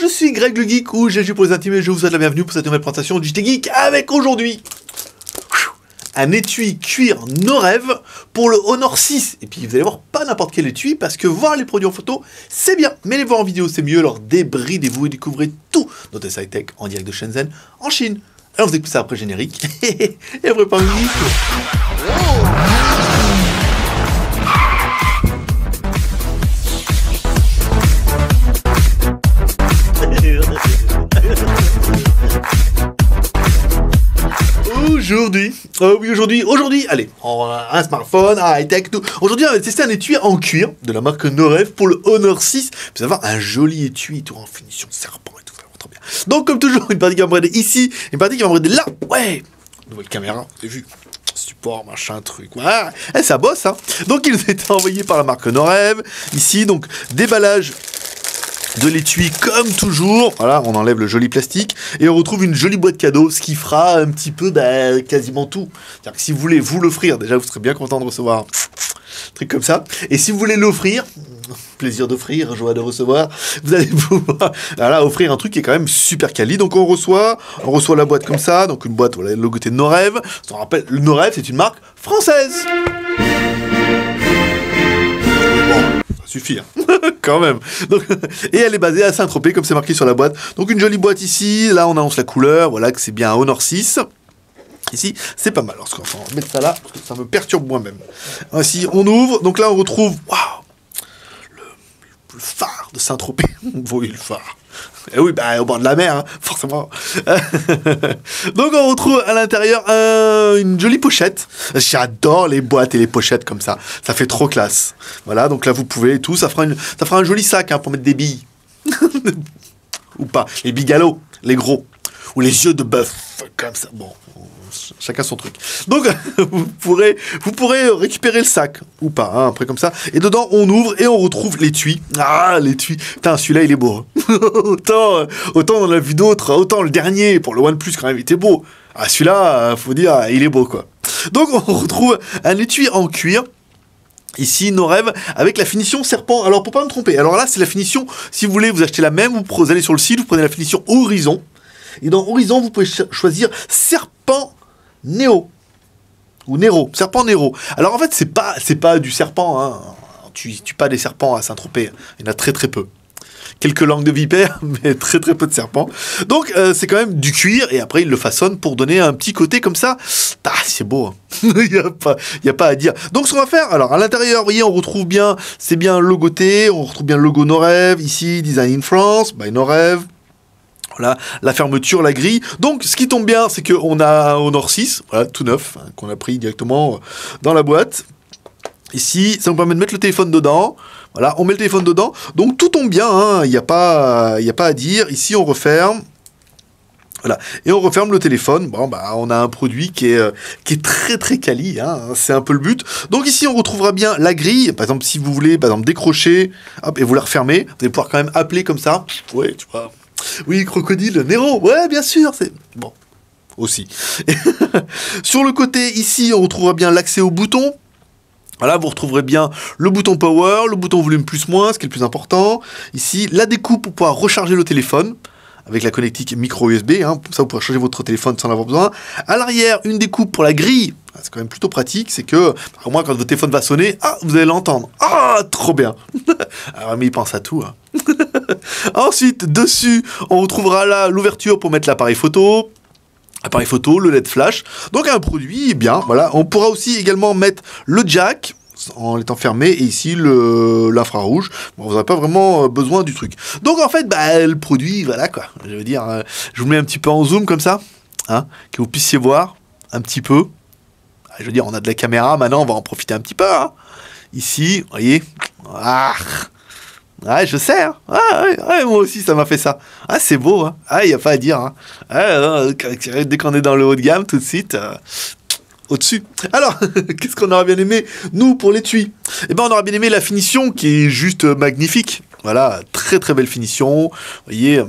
je suis Greg le Geek ou GG pour les intimes et je vous souhaite la bienvenue pour cette nouvelle présentation du JT Geek avec aujourd'hui un étui cuir nos rêves pour le Honor 6. Et puis vous allez voir, pas n'importe quel étui parce que voir les produits en photo c'est bien, mais les voir en vidéo c'est mieux, alors débridez-vous et découvrez tout dans TS High Tech en direct de Shenzhen en Chine. Alors vous écoutez ça après générique et après pas musique. Aujourd'hui, allez, un smartphone, un high-tech, tout. Aujourd'hui, on va tester un étui en cuir de la marque No Rêve pour le Honor 6. Vous allez avoir un joli étui, tout en finition serpent et tout, ça va trop bien. Donc, comme toujours, une partie qui va m'aider ici, une partie qui va m'aider là. Ouais, nouvelle caméra, vous avez vu, support, machin, truc. Voilà, ça bosse, hein. Donc, il nous a été envoyé par la marque No Rêve. Ici, donc, déballage de l'étui comme toujours, voilà, on enlève le joli plastique et on retrouve une jolie boîte cadeau, ce qui fera un petit peu quasiment tout. C'est-à-dire que si vous voulez vous l'offrir, déjà vous serez bien content de recevoir un truc comme ça, et si vous voulez l'offrir, plaisir d'offrir, joie de recevoir, vous allez pouvoir voilà, offrir un truc qui est quand même super quali. Donc on reçoit la boîte comme ça, donc une boîte, voilà, le logo de No Rêve. On rappelle, le No Rêve c'est une marque française. Suffit, hein. Quand même. Donc, et elle est basée à Saint-Tropez, comme c'est marqué sur la boîte. Donc une jolie boîte ici, là on annonce la couleur, voilà que c'est bien un Honor 6. Ici, c'est pas mal. Alors, on va mettre ça là, parce que ça me perturbe moi-même. Ici, on ouvre, donc là on retrouve le phare de Saint-Tropez. Oui, le phare. Et oui, au bord de la mer, hein, forcément. Donc on retrouve à l'intérieur une jolie pochette. J'adore les boîtes et les pochettes comme ça. Ça fait trop classe. Voilà, donc là vous pouvez et tout. Ça fera un joli sac hein, pour mettre des billes. Ou pas. Les bigalos, les gros. Ou les yeux de bœuf. Comme ça. Bon. Chacun son truc. Donc, vous pourrez récupérer le sac, ou pas, hein, après comme ça. Et dedans, on ouvre et on retrouve l'étui. Ah, l'étui. Putain, celui-là, il est beau. autant on en a vu d'autres, autant le dernier, pour le OnePlus, quand même, il était beau. Ah, celui-là, faut dire, il est beau, quoi. Donc, on retrouve un étui en cuir. Ici, No Rêve, avec la finition serpent. Alors, pour pas me tromper, alors là, c'est la finition, si vous voulez, vous achetez la même, vous allez sur le site, vous prenez la finition Horizon. Et dans Horizon, vous pouvez choisir serpent Néo. Ou Nero. Serpent Nero. Alors en fait, c'est pas du serpent. Hein. Tu pas des serpents à Saint-Tropez. Il y en a très très peu. Quelques langues de vipère, mais très très peu de serpents. Donc c'est quand même du cuir. Et après, ils le façonnent pour donner un petit côté comme ça. Ah, c'est beau. Hein. Il n'y a pas à dire. Donc ce qu'on va faire, alors à l'intérieur, vous voyez, on retrouve bien, c'est bien logoté. On retrouve bien le logo No Rêve. Ici, Design in France, by No Rêve. Voilà, la fermeture, la grille. Donc, ce qui tombe bien, c'est qu'on a un Honor 6, voilà, tout neuf, hein, qu'on a pris directement dans la boîte. Ici, ça nous permet de mettre le téléphone dedans. Voilà, on met le téléphone dedans. Donc, tout tombe bien, hein, il n'y a pas à dire. Ici, on referme. Voilà, et on referme le téléphone. Bon, on a un produit qui est très très quali, hein, c'est un peu le but. Donc ici, on retrouvera bien la grille. Par exemple, si vous voulez, par exemple, décrocher, hop, et vous la refermez, vous allez pouvoir quand même appeler comme ça. Ouais, tu vois. Oui, crocodile, Nero, ouais, bien sûr, c'est... Bon, aussi. Sur le côté, ici, on retrouvera bien l'accès au bouton. Voilà, vous retrouverez bien le bouton Power, le bouton Volume plus-moins, ce qui est le plus important. Ici, la découpe pour pouvoir recharger le téléphone, avec la connectique micro USB, hein, ça vous pourrez charger votre téléphone sans en avoir besoin. À l'arrière, une découpe pour la grille. C'est quand même plutôt pratique, c'est que, au moins, quand votre téléphone va sonner, vous allez l'entendre. Ah, trop bien. Alors, mais il pense à tout, hein. Ensuite, dessus, on retrouvera là l'ouverture pour mettre l'appareil photo, le LED flash. Donc un produit bien, voilà. On pourra aussi également mettre le jack en étant fermé et ici l'infrarouge. Bon, vous n'aurez pas vraiment besoin du truc. Donc en fait, le produit, voilà quoi. Je veux dire, je vous mets un petit peu en zoom comme ça, hein, que vous puissiez voir un petit peu. Je veux dire, on a de la caméra, maintenant on va en profiter un petit peu. Hein. Ici, vous voyez. Ah. Ouais, je sais, hein. Ouais, moi aussi, ça m'a fait ça. Ah, c'est beau, hein. Ah, il n'y a pas à dire, hein. Dès qu'on est dans le haut de gamme, tout de suite, au-dessus. Alors, qu'est-ce qu'on aurait bien aimé, nous, pour l'étui? Eh ben, on aurait bien aimé la finition, qui est juste magnifique. Voilà, très très belle finition. Vous voyez,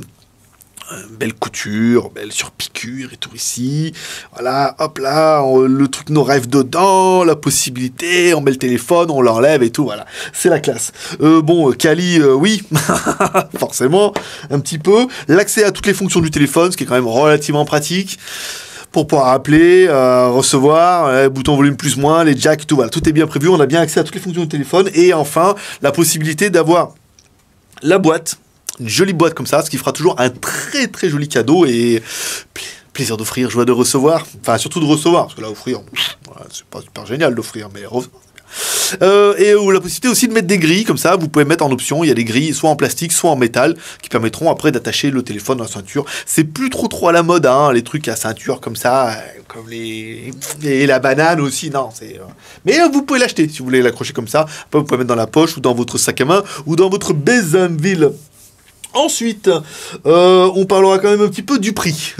Belle couture, belle surpiqûre et tout ici. Voilà, hop là, le truc nos rêves dedans, la possibilité, on met le téléphone, on l'enlève et tout, voilà. C'est la classe. Bon, Kali, oui, forcément, un petit peu. L'accès à toutes les fonctions du téléphone, ce qui est quand même relativement pratique. Pour pouvoir appeler, recevoir, bouton volume plus moins, les jacks, tout, voilà, tout est bien prévu, on a bien accès à toutes les fonctions du téléphone, et enfin, la possibilité d'avoir la boîte, une jolie boîte comme ça, ce qui fera toujours un très très joli cadeau, et plaisir d'offrir, joie de recevoir, enfin surtout de recevoir, parce que là, offrir, voilà, c'est pas super génial d'offrir, mais et la possibilité aussi de mettre des grilles comme ça, vous pouvez mettre en option, il y a des grilles soit en plastique soit en métal qui permettront après d'attacher le téléphone dans la ceinture. C'est plus trop à la mode, hein, les trucs à ceinture comme ça, comme et la banane aussi, non, mais vous pouvez l'acheter si vous voulez l'accrocher comme ça, après vous pouvez mettre dans la poche ou dans votre sac à main ou dans votre Bézanville. Ensuite, on parlera quand même un petit peu du prix.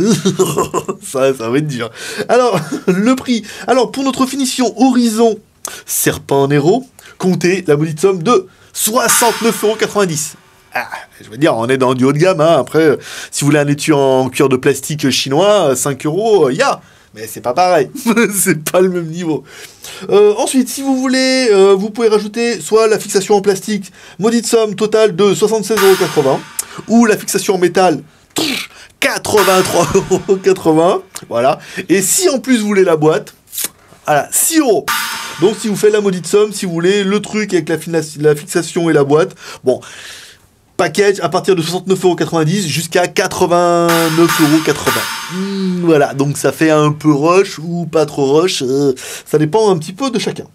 ça va être dur. Alors, le prix. Alors, pour notre finition Horizon Serpent Nero, comptez la maudite somme de 69,90 €. Ah, je veux dire, on est dans du haut de gamme, hein. Après, si vous voulez un étui en cuir de plastique chinois, 5 €, mais c'est pas pareil, c'est pas le même niveau. Ensuite, si vous voulez, vous pouvez rajouter soit la fixation en plastique, maudite somme totale de 76,80 €, ou la fixation en métal, 83,80 €, voilà. Et si en plus vous voulez la boîte, voilà, 6 €. Donc si vous faites la maudite somme, si vous voulez, le truc avec la fixation et la boîte, bon, package à partir de 69,90 € jusqu'à 89,80 €. Voilà, donc ça fait un peu rush ou pas trop rush, ça dépend un petit peu de chacun.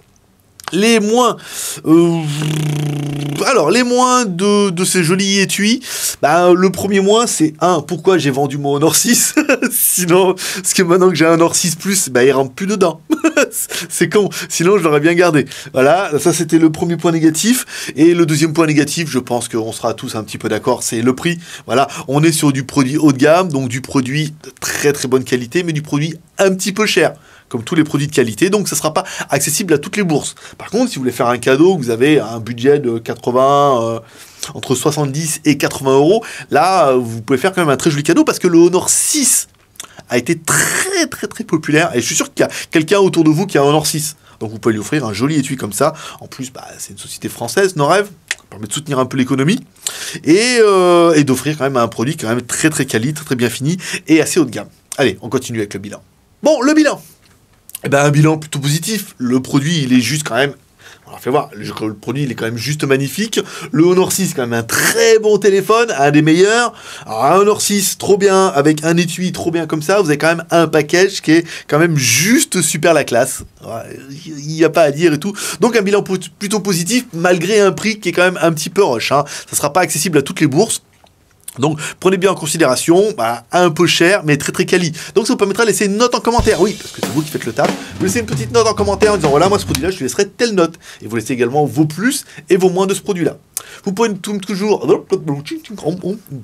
Les moins, les moins de ces jolis étuis, le premier moins, c'est pourquoi j'ai vendu mon Honor 6 sinon, parce que maintenant que j'ai un Honor 6 Plus, il rentre plus dedans. C'est con, sinon je l'aurais bien gardé. Voilà, ça c'était le premier point négatif. Et le deuxième point négatif, je pense qu'on sera tous un petit peu d'accord, c'est le prix. Voilà, on est sur du produit haut de gamme, donc du produit de très très bonne qualité, mais du produit un petit peu cher, comme tous les produits de qualité, donc ça ne sera pas accessible à toutes les bourses. Par contre, si vous voulez faire un cadeau, vous avez un budget de 80, entre 70 et 80 €, là, vous pouvez faire quand même un très joli cadeau, parce que le Honor 6 a été très très très populaire, et je suis sûr qu'il y a quelqu'un autour de vous qui a un Honor 6. Donc vous pouvez lui offrir un joli étui comme ça. En plus, c'est une société française, nos rêves, ça permet de soutenir un peu l'économie, et d'offrir quand même un produit quand même très très quali, très très bien fini, et assez haut de gamme. Allez, on continue avec le bilan. Bon, le bilan. Un bilan plutôt positif. Le produit, il est juste quand même... On fait voir, le produit, il est quand même juste magnifique. Le Honor 6, c'est quand même un très bon téléphone, un des meilleurs. Alors, un Honor 6, trop bien, avec un étui trop bien comme ça, vous avez quand même un package qui est quand même juste super la classe. Il n'y a pas à dire et tout. Donc, un bilan plutôt positif, malgré un prix qui est quand même un petit peu rush, hein. Ça ne sera pas accessible à toutes les bourses. Donc, prenez bien en considération, un peu cher, mais très très quali. Donc, ça vous permettra de laisser une note en commentaire. Oui, parce que c'est vous qui faites le taf. Vous laissez une petite note en commentaire en disant, voilà, moi, ce produit-là, je lui laisserai telle note. Et vous laissez également vos plus et vos moins de ce produit-là. Vous pouvez toujours,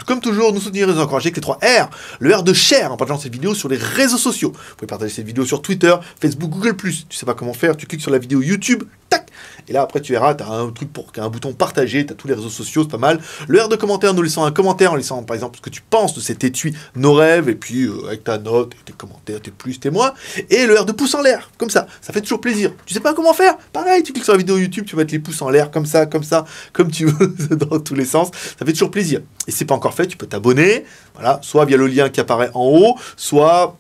comme toujours, nous soutenir et nous encourager avec les 3 R. Le R de share en partageant cette vidéo sur les réseaux sociaux. Vous pouvez partager cette vidéo sur Twitter, Facebook, Google+. Tu sais pas comment faire, tu cliques sur la vidéo YouTube, tac. Et là, après, tu verras, tu as un truc un bouton partager, tu as tous les réseaux sociaux, c'est pas mal. Le R de commentaire, nous laissons un commentaire en laissant, par exemple, ce que tu penses de cet étui, nos rêves, et puis avec ta note, tes commentaires, tes plus, tes moins. Et le R de pouce en l'air, comme ça fait toujours plaisir. Tu sais pas comment faire? Pareil, tu cliques sur la vidéo YouTube, tu vas mettre les pouces en l'air, comme ça, comme tu veux, dans tous les sens. Ça fait toujours plaisir. Et si c'est pas encore fait, tu peux t'abonner, voilà, soit via le lien qui apparaît en haut, soit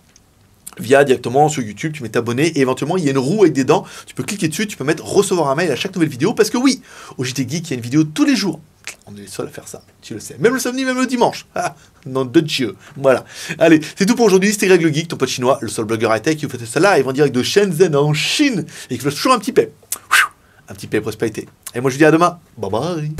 via directement sur YouTube, tu mets t'abonner et éventuellement il y a une roue avec des dents, tu peux cliquer dessus, tu peux mettre recevoir un mail à chaque nouvelle vidéo, parce que oui, au JT Geek, il y a une vidéo tous les jours. On est les seuls à faire ça, tu le sais. Même le samedi, même le dimanche. Ah, nom de Dieu. Voilà. Allez, c'est tout pour aujourd'hui. C'était Greg le Geek, ton pote chinois, le seul blogueur high-tech qui vous fait ça live en direct de Shenzhen en Chine et qui fait toujours un petit paix. Un petit paix prospérité. Et moi je vous dis à demain. Bye bye.